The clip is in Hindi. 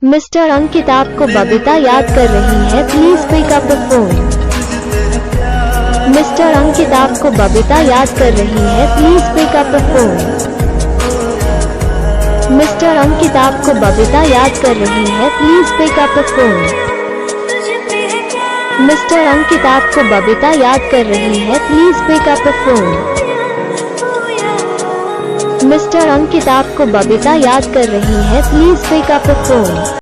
मिस्टर अंकित आपको बबीता याद कर रही है, please pick up the phone. Mister Ankit आपको बबीता याद कर रही है, please pick up the phone. Mister Ankit आपको बबीता याद कर रही है, please pick up the phone. Mister Ankit आपको बबीता याद कर रही है, please pick up the phone. Mister Ankit आपको बबीता याद कर रही है, please pick up the phone.